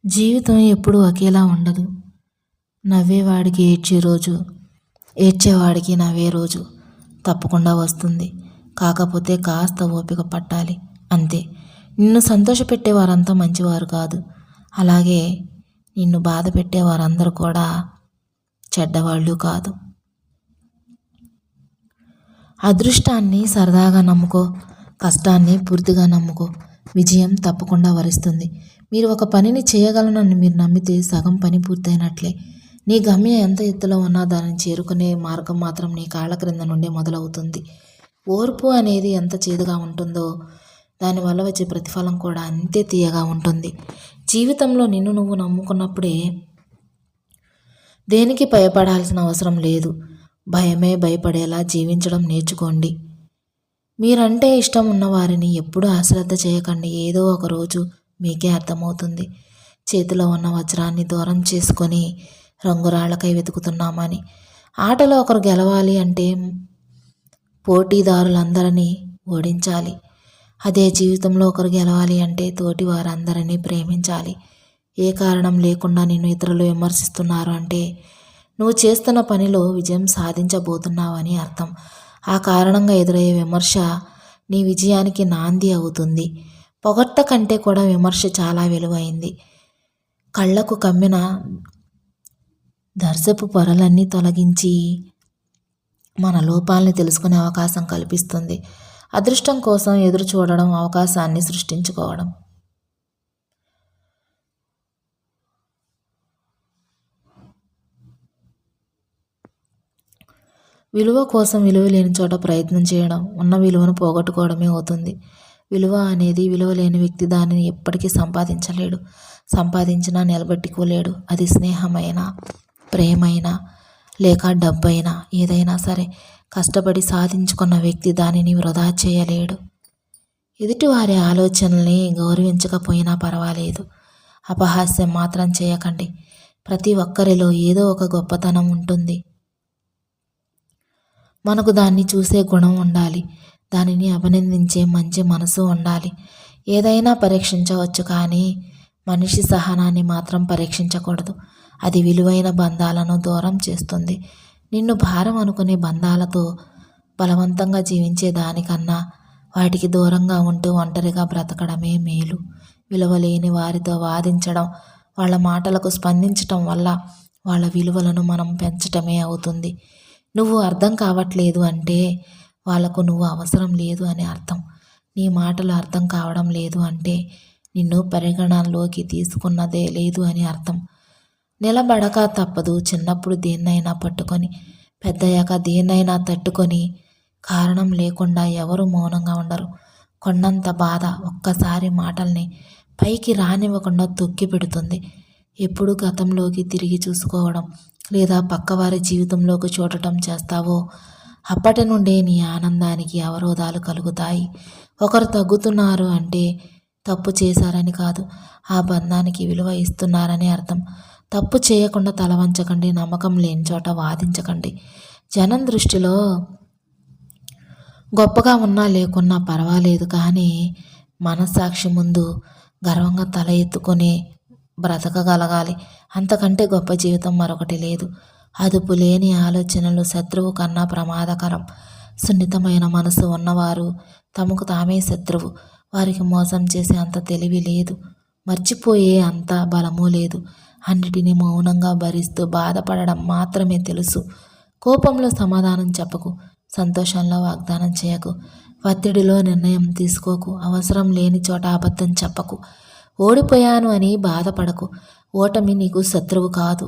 జీవితం ఎప్పుడూ ఒకేలా ఉండదు. నవ్వేవాడికి ఏడ్చే రోజు, ఏడ్చేవాడికి నవ్వే రోజు తప్పకుండా వస్తుంది. కాకపోతే కాస్త ఓపిక పట్టాలి అంతే. నిన్ను సంతోషపెట్టే వారంతా మంచివారు కాదు. అలాగే నిన్ను బాధ పెట్టే వారందరూ కూడా చెడ్డవాళ్ళు కాదు. అదృష్టాన్ని సరదాగా నమ్ముకో, కష్టాన్ని పూర్తిగా నమ్ముకో. విజయం తప్పకుండా వరిస్తుంది. మీరు ఒక పనిని చేయగలనని మీరు నమ్మితే సగం పని పూర్తయినట్లే. నీ గమ్యం ఎంత ఎత్తులో ఉన్నా దానిని చేరుకునే మార్గం మాత్రం నీ కాళ్ళ క్రింద నుండే మొదలవుతుంది. ఓర్పు అనేది ఎంత చేదుగా ఉంటుందో దానివల్ల వచ్చే ప్రతిఫలం కూడా అంతే తీయగా ఉంటుంది. జీవితంలో నిన్ను నువ్వు నమ్ముకున్నప్పుడే దేనికి భయపడాల్సిన అవసరం లేదు. భయమే భయపడేలా జీవించడం నేర్చుకోండి. మీరంటే ఇష్టం ఉన్నవారిని ఎప్పుడూ అశ్రద్ధ చేయకండి. ఏదో ఒక రోజు మీకే అర్థమవుతుంది. చేతిలో ఉన్న వజ్రాన్ని దూరం చేసుకొని రంగురాళ్లకై వెతుకుతున్నామని. ఆటలో ఒకరు గెలవాలి అంటే పోటీదారులందరినీ ఓడించాలి. అదే జీవితంలో ఒకరు గెలవాలి అంటే తోటి వారందరినీ ప్రేమించాలి. ఏ కారణం లేకుండా నిన్ను ఇతరులు విమర్శిస్తున్నారు అంటే నువ్వు చేస్తున్న పనిలో విజయం సాధించబోతున్నావని అర్థం. ఆ కారణంగా ఎదురయ్యే విమర్శ నీ విజయానికి నాంది అవుతుంది. పొగడ్త కంటే కూడా విమర్శ చాలా విలువైంది. కళ్ళకు కమ్మిన దర్శపు పొరలన్నీ తొలగించి మన లోపాలని తెలుసుకునే అవకాశం కల్పిస్తుంది. అదృష్టం కోసం ఎదురు చూడడం అవకాశాన్ని సృష్టించుకోవడం. విలువ కోసం విలువ లేని చోట ప్రయత్నం చేయడం ఉన్న విలువను పోగొట్టుకోవడమే అవుతుంది. విలువ అనేది విలువ లేని వ్యక్తి దానిని ఎప్పటికీ సంపాదించలేడు. సంపాదించినా నిలబెట్టుకోలేడు. అది స్నేహమైనా, ప్రేమైనా, లేక డబ్బైనా, ఏదైనా సరే కష్టపడి సాధించుకున్న వ్యక్తి దానిని వృధా చేయలేడు. ఎదుటివారి ఆలోచనల్ని గౌరవించకపోయినా పర్వాలేదు. అపహాస్యం మాత్రం చేయకండి. ప్రతి ఒక్కరిలో ఏదో ఒక గొప్పతనం ఉంటుంది. మనకు దాన్ని చూసే గుణం ఉండాలి. దానిని అభినందించే మంచి మనసు ఉండాలి. ఏదైనా పరీక్షించవచ్చు, కానీ మనిషి సహనాన్ని మాత్రం పరీక్షించకూడదు. అది విలువైన బంధాలను దూరం చేస్తుంది. నిన్ను భారం అనుకునే బంధాలతో బలవంతంగా జీవించే దానికన్నా వాటికి దూరంగా ఉంటూ ఒంటరిగా బ్రతకడమే మేలు. విలువలేని వారితో వాదించడం, వాళ్ళ మాటలకు స్పందించటం వల్ల వాళ్ళ విలువలను మనం పెంచటమే అవుతుంది. నువ్వు అర్థం కావట్లేదు అంటే వాళ్ళకు నువ్వు అవసరం లేదు అని అర్థం. నీ మాటలు అర్థం కావడం లేదు అంటే నిన్ను పరిగణనలోకి తీసుకున్నదే లేదు అని అర్థం. నిలబడక తప్పదు. చిన్నప్పుడు దేన్నైనా పట్టుకొని, పెద్దయ్యాక దేన్నైనా తట్టుకొని, కారణం లేకుండా ఎవరు మౌనంగా ఉండరు. కొండంత బాధ ఒక్కసారి మాటల్ని పైకి రానివ్వకుండా తొక్కి పెడుతుంది. ఎప్పుడు గతంలోకి తిరిగి చూసుకోవడం లేదా పక్కవారి జీవితంలోకి చూడటం చేస్తావో అప్పటి నుండే నీ ఆనందానికి అవరోధాలు కలుగుతాయి. ఒకరు తగ్గుతున్నారు అంటే తప్పు చేశారని కాదు, ఆ బంధానికి విలువ ఇస్తున్నారని అర్థం. తప్పు చేయకుండా తల వంచకండి. నమ్మకం లేని చోట వాదించకండి. జనం దృష్టిలో గొప్పగా ఉన్నా లేకున్నా పర్వాలేదు, కానీ మనస్సాక్షి ముందు గర్వంగా తల ఎత్తుకొని బ్రతకగలగాలి. అంతకంటే గొప్ప జీవితం మరొకటి లేదు. అదుపు లేని ఆలోచనలు శత్రువు కన్నా ప్రమాదకరం. సున్నితమైన మనసు ఉన్నవారు తమకు తామే శత్రువు. వారికి మోసం చేసే అంత తెలివి లేదు, మర్చిపోయే అంత బలము లేదు. అన్నిటినీ మౌనంగా భరిస్తూ బాధపడడం మాత్రమే తెలుసు. కోపంలో సమాధానం చెప్పకు. సంతోషంలో వాగ్దానం చేయకు. ఒత్తిడిలో నిర్ణయం తీసుకోకు. అవసరం లేని చోట అబద్ధం చెప్పకు. ఓడిపోయాను అని బాధపడకు. ఓటమి నీకు శత్రువు కాదు,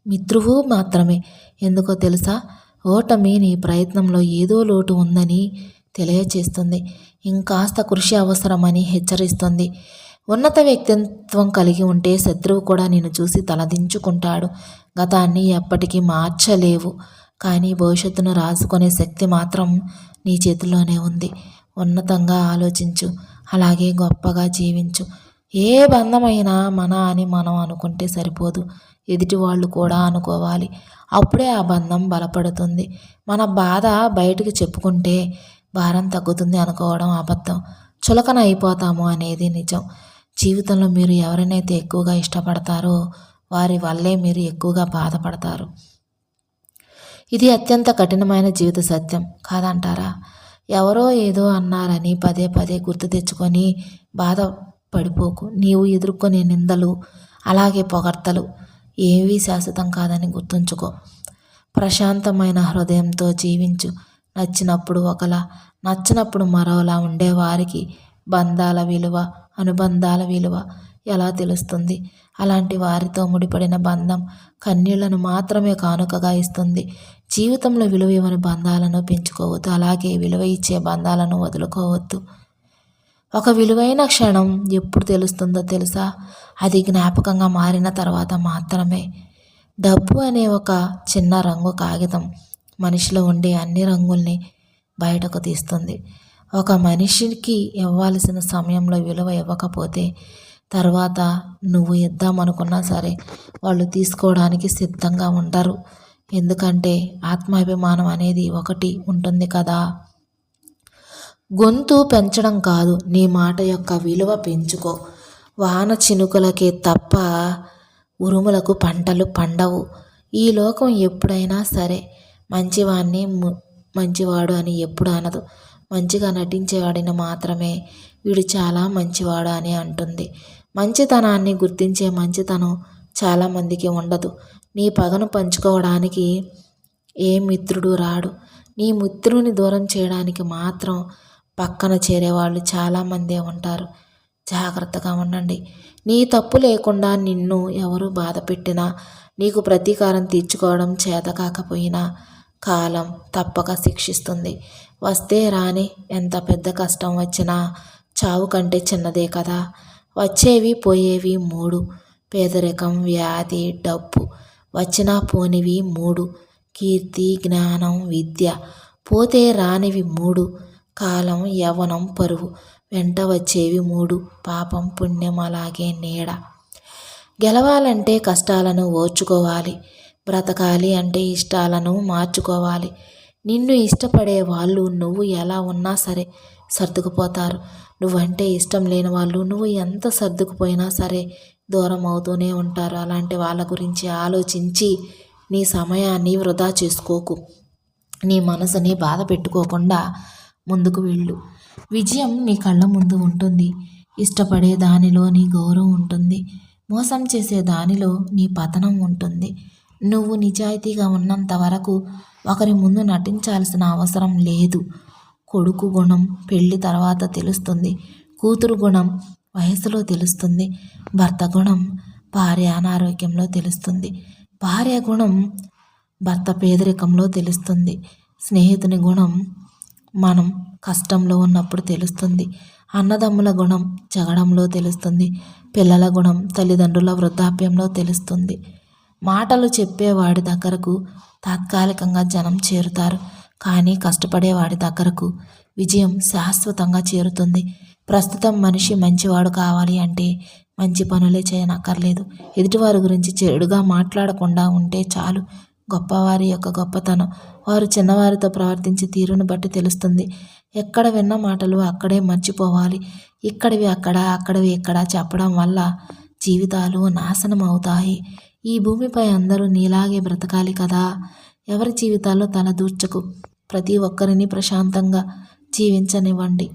మిత్రువు మాత్రమే. ఎందుకో తెలుసా? ఓటమి నీ ప్రయత్నంలో ఏదో లోటు ఉందని తెలియచేస్తుంది. ఇంకాస్త కృషి అవసరమని హెచ్చరిస్తుంది. ఉన్నత వ్యక్తిత్వం కలిగి ఉంటే శత్రువు కూడా నిన్ను చూసి తలదించుకుంటాడు. గతాన్ని ఎప్పటికీ మార్చలేవు, కానీ భవిష్యత్తును రాసుకునే శక్తి మాత్రం నీ చేతిలోనే ఉంది. ఉన్నతంగా ఆలోచించు, అలాగే గొప్పగా జీవించు. ఏ బంధమైనా మన అని మనం అనుకుంటే సరిపోదు, ఎదుటి వాళ్ళు కూడా అనుకోవాలి. అప్పుడే ఆ బంధం బలపడుతుంది. మన బాధ బయటికి చెప్పుకుంటే భారం తగ్గుతుంది అనుకోవడం అబద్ధం. చులకన అయిపోతాము అనేది నిజం. జీవితంలో మీరు ఎవరినైతే ఎక్కువగా ఇష్టపడతారో వారి వల్లే మీరు ఎక్కువగా బాధపడతారు. ఇది అత్యంత కఠినమైన జీవిత సత్యం కాదంటారా? ఎవరో ఏదో అన్నారని పదే పదే గుర్తు తెచ్చుకొని బాధపడిపోకు. నీవు ఎదుర్కొనే నిందలు అలాగే పొగడ్తలు ఏవీ శాశ్వతం కాదని గుర్తుంచుకో. ప్రశాంతమైన హృదయంతో జీవించు. నచ్చినప్పుడు ఒకలా, నచ్చినప్పుడు మరోలా ఉండేవారికి బంధాల విలువ, అనుబంధాల విలువ ఎలా తెలుస్తుంది? అలాంటి వారితో ముడిపడిన బంధం కన్నీళ్లను మాత్రమే కానుకగా ఇస్తుంది. జీవితంలో విలువ ఇవ్వని బంధాలను పెంచుకోవద్దు, అలాగే విలువ ఇచ్చే బంధాలను వదులుకోవద్దు. ఒక విలువైన క్షణం ఎప్పుడు తెలుస్తుందో తెలుసా? అది జ్ఞాపకంగా మారిన తర్వాత మాత్రమే. డబ్బు అనే ఒక చిన్న రంగు కాగితం మనిషిలో ఉండే అన్ని రంగుల్ని బయటకు తీస్తుంది. ఒక మనిషికి ఇవ్వాల్సిన సమయంలో విలువ ఇవ్వకపోతే తర్వాత నువ్వు ఇద్దామనుకున్నా సరే వాళ్ళు తీసుకోవడానికి సిద్ధంగా ఉండరు. ఎందుకంటే ఆత్మాభిమానం అనేది ఒకటి ఉంటుంది కదా. గొంతు పెంచడం కాదు, నీ మాట యొక్క విలువ పెంచుకో. వాన చినుకులకే తప్ప ఉరుములకు పంటలు పండవు. ఈ లోకం ఎప్పుడైనా సరే మంచివాడిని మంచివాడు అని ఎప్పుడు అనదు. మంచిగా నటించేవాడిని మాత్రమే వీడు చాలా మంచివాడు అని అంటుంది. మంచితనాన్ని గుర్తించే మంచితనం చాలామందికి ఉండదు. నీ పగను పంచుకోవడానికి ఏ మిత్రుడు రాడు. నీ మిత్రుని దూరం చేయడానికి మాత్రం పక్కన చేరేవాళ్ళు చాలామందే ఉంటారు. జాగ్రత్తగా ఉండండి. నీ తప్పు లేకుండా నిన్ను ఎవరు బాధ పెట్టినా, నీకు ప్రతీకారం తీర్చుకోవడం చేత కాకపోయినా కాలం తప్పక శిక్షిస్తుంది. వస్తే రాని, ఎంత పెద్ద కష్టం వచ్చినా చావు కంటే చిన్నదే కదా. వచ్చేవి పోయేవి మూడు: పేదరికం, వ్యాధి, డబ్బు. వచ్చినా పోనివి మూడు: కీర్తి, జ్ఞానం, విద్య. పోతే రానివి మూడు: కాలం, యవ్వనం, పరువు. వెంట వచ్చేవి మూడు: పాపం, పుణ్యం, అలాగే నీడ. గెలవాలంటే కష్టాలను ఓర్చుకోవాలి. బ్రతకాలి అంటే ఇష్టాలను మార్చుకోవాలి. నిన్ను ఇష్టపడే వాళ్ళు నువ్వు ఎలా ఉన్నా సరే సర్దుకుపోతారు. నువ్వంటే ఇష్టం లేని వాళ్ళు నువ్వు ఎంత సర్దుకుపోయినా సరే దూరం అవుతూనే ఉంటారు. అలాంటి వాళ్ళ గురించి ఆలోచించి నీ సమయాన్ని వృధా చేసుకోకు. నీ మనసుని బాధ పెట్టుకోకుండా ముందుకు వెళ్ళు. విజయం నీ కళ్ళ ముందు ఉంటుంది. ఇష్టపడే దానిలో నీ గౌరవం ఉంటుంది. మోసం చేసే దానిలో నీ పతనం ఉంటుంది. నువ్వు నిజాయితీగా ఉన్నంత వరకు ఒకరి ముందు నటించాల్సిన అవసరం లేదు. కొడుకు గుణం పెళ్లి తర్వాత తెలుస్తుంది. కూతురు గుణం వయసులో తెలుస్తుంది. భర్త గుణం భార్య అనారోగ్యంలో తెలుస్తుంది. భార్య గుణం భర్త పేదరికంలో తెలుస్తుంది. స్నేహితుని గుణం మనం కష్టంలో ఉన్నప్పుడు తెలుస్తుంది. అన్నదమ్ముల గుణం జగడంలో తెలుస్తుంది. పిల్లల గుణం తల్లిదండ్రుల వృద్ధాప్యంలో తెలుస్తుంది. మాటలు చెప్పేవాడి దగ్గరకు తాత్కాలికంగా జనం చేరుతారు, కానీ కష్టపడేవాడి దగ్గరకు విజయం శాశ్వతంగా చేరుతుంది. ప్రస్తుతం మనిషి మంచివాడు కావాలి అంటే మంచి పనులే చేయనక్కర్లేదు. ఎదుటివారి గురించి చెడుగా మాట్లాడకుండా ఉంటే చాలు. గొప్పవారి యొక్క గొప్పతనం వారు చిన్నవారితో ప్రవర్తించే తీరును బట్టి తెలుస్తుంది. ఎక్కడ విన్న మాటలు అక్కడే మర్చిపోవాలి. ఇక్కడివి అక్కడ, అక్కడివి ఇక్కడ చెప్పడం వల్ల జీవితాలు నాశనం అవుతాయి. ఈ భూమిపై అందరూ నీలాగే బ్రతకాలి కదా. ఎవరి జీవితాల్లో తలదూర్చకు. ప్రతి ఒక్కరిని ప్రశాంతంగా జీవించనివ్వండి.